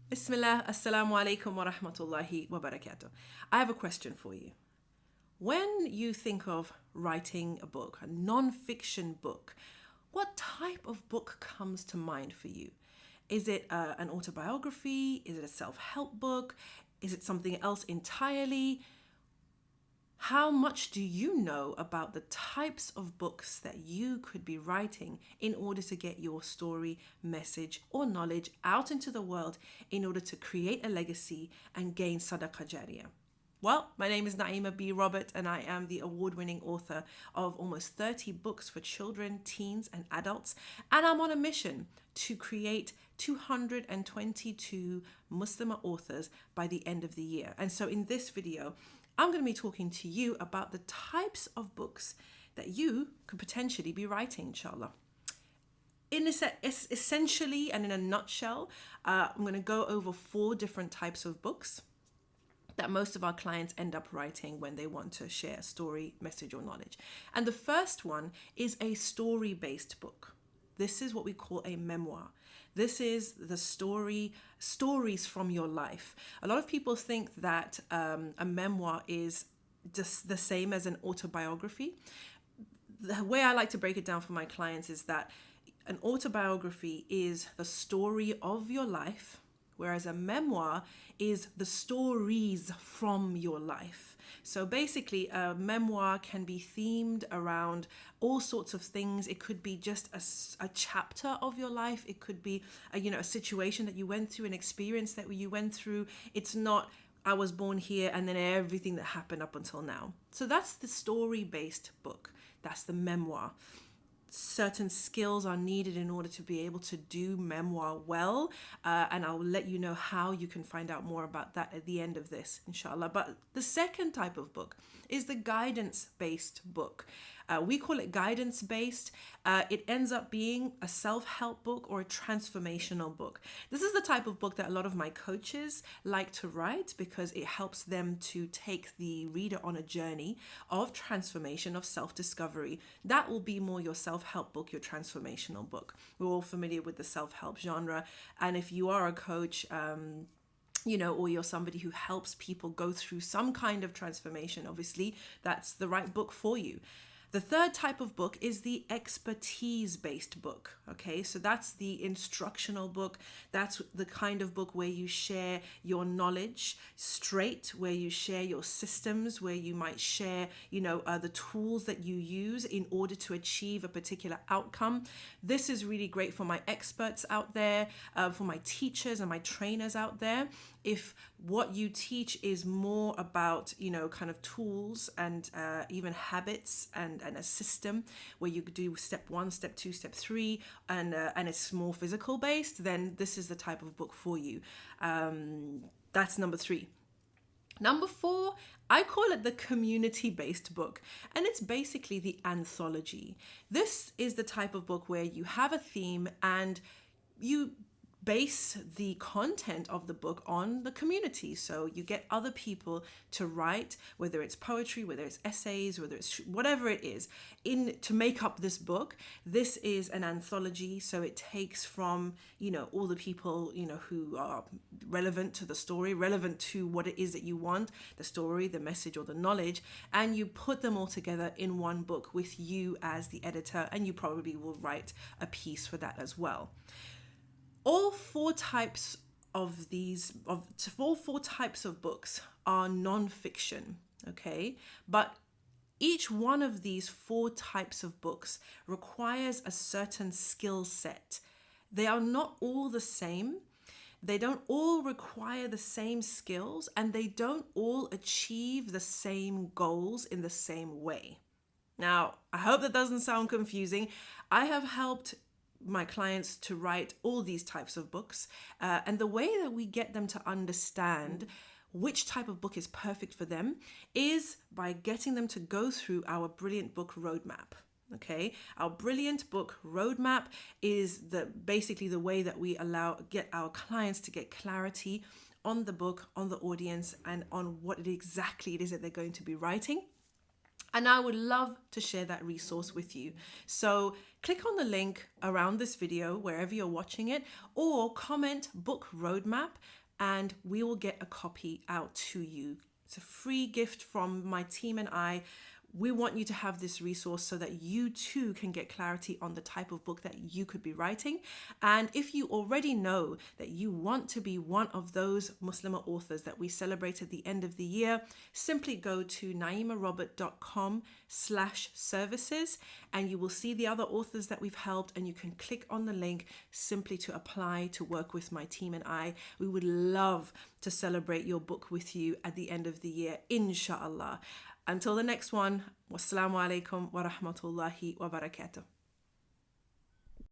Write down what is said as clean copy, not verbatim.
Bismillah, assalamu alaikum wa rahmatullahi wa barakatuh. I have a question for you. When you think of writing a book, a non-fiction book, what type of book comes to mind for you? Is it an autobiography? Is it a self-help book? Is it something else entirely? How much do you know about the types of books that you could be writing in order to get your story, message, or knowledge out into the world in order to create a legacy and gain sadaqah jariyah? Well, my name is Naima B. Robert, and I am the award winning author of almost 30 books for children, teens, and adults. And I'm on a mission to create 222 Muslimah authors by the end of the year. And so, in this video, I'm going to be talking to you about the types of books that you could potentially be writing, inshallah. Essentially and in a nutshell, I'm going to go over 4 different types of books that most of our clients end up writing when they want to share a story, message, or knowledge. And the first one is a story-based book. This is what we call a memoir. This is the stories from your life. A lot of people think that a memoir is just the same as an autobiography. The way I like to break it down for my clients is that an autobiography is the story of your life, whereas a memoir is the stories from your life. So basically, a memoir can be themed around all sorts of things. It could be just a chapter of your life. It could be a situation that you went through, an experience that you went through. It's not, I was born here and then everything that happened up until now. So that's the story-based book. That's the memoir. Certain skills are needed in order to be able to do memoir well, and I'll let you know how you can find out more about that at the end of this, inshallah. But the second type of book is the guidance-based book. We call it guidance-based. It ends up being a self-help book or a transformational book. This is the type of book that a lot of my coaches like to write because it helps them to take the reader on a journey of transformation, of self-discovery. That will be more your self-help book, your transformational book. We're all familiar with the self-help genre. And if you are a coach, or you're somebody who helps people go through some kind of transformation, obviously, that's the right book for you. The third type of book is the expertise-based book, okay? So that's the instructional book. That's the kind of book where you share your knowledge straight, where you share your systems, where you might share, the tools that you use in order to achieve a particular outcome. This is really great for my experts out there, for my teachers and my trainers out there. If what you teach is more about, kind of tools and even habits and a system where you do step 1, step 2, step 3, and it's more physical based, then this is the type of book for you. That's number 3. Number 4, I call it the community-based book, and it's basically the anthology. This is the type of book where you have a theme and you base the content of the book on the community. So you get other people to write, whether it's poetry, whether it's essays, whether it's whatever it is, to make up this book. This is an anthology, so it takes from, all the people, who are relevant to the story, relevant to what it is that you want, the story, the message, or the knowledge, and you put them all together in one book with you as the editor, and you probably will write a piece for that as well. All 4 types of books are non-fiction, okay? But each one of these 4 types of books requires a certain skill set. They are not all the same. They don't all require the same skills, and they don't all achieve the same goals in the same way. Now, I hope that doesn't sound confusing. I have helped my clients to write all these types of books, and the way that we get them to understand which type of book is perfect for them is by getting them to go through our brilliant book roadmap. Okay, our brilliant book roadmap is basically the way that we get our clients to get clarity on the book, on the audience, and on what exactly it is that they're going to be writing. And I would love to share that resource with you. So click on the link around this video, wherever you're watching it, or comment book roadmap, and we will get a copy out to you. It's a free gift from my team and I. We want you to have this resource so that you too can get clarity on the type of book that you could be writing. And if you already know that you want to be one of those Muslimah authors that we celebrate at the end of the year, simply go to naimarobert.com/services and you will see the other authors that we've helped, and you can click on the link simply to apply to work with my team and I. We would love to celebrate your book with you at the end of the year, inshallah. Until the next one, wassalamu alaikum wa rahmatullahi wa barakatuh.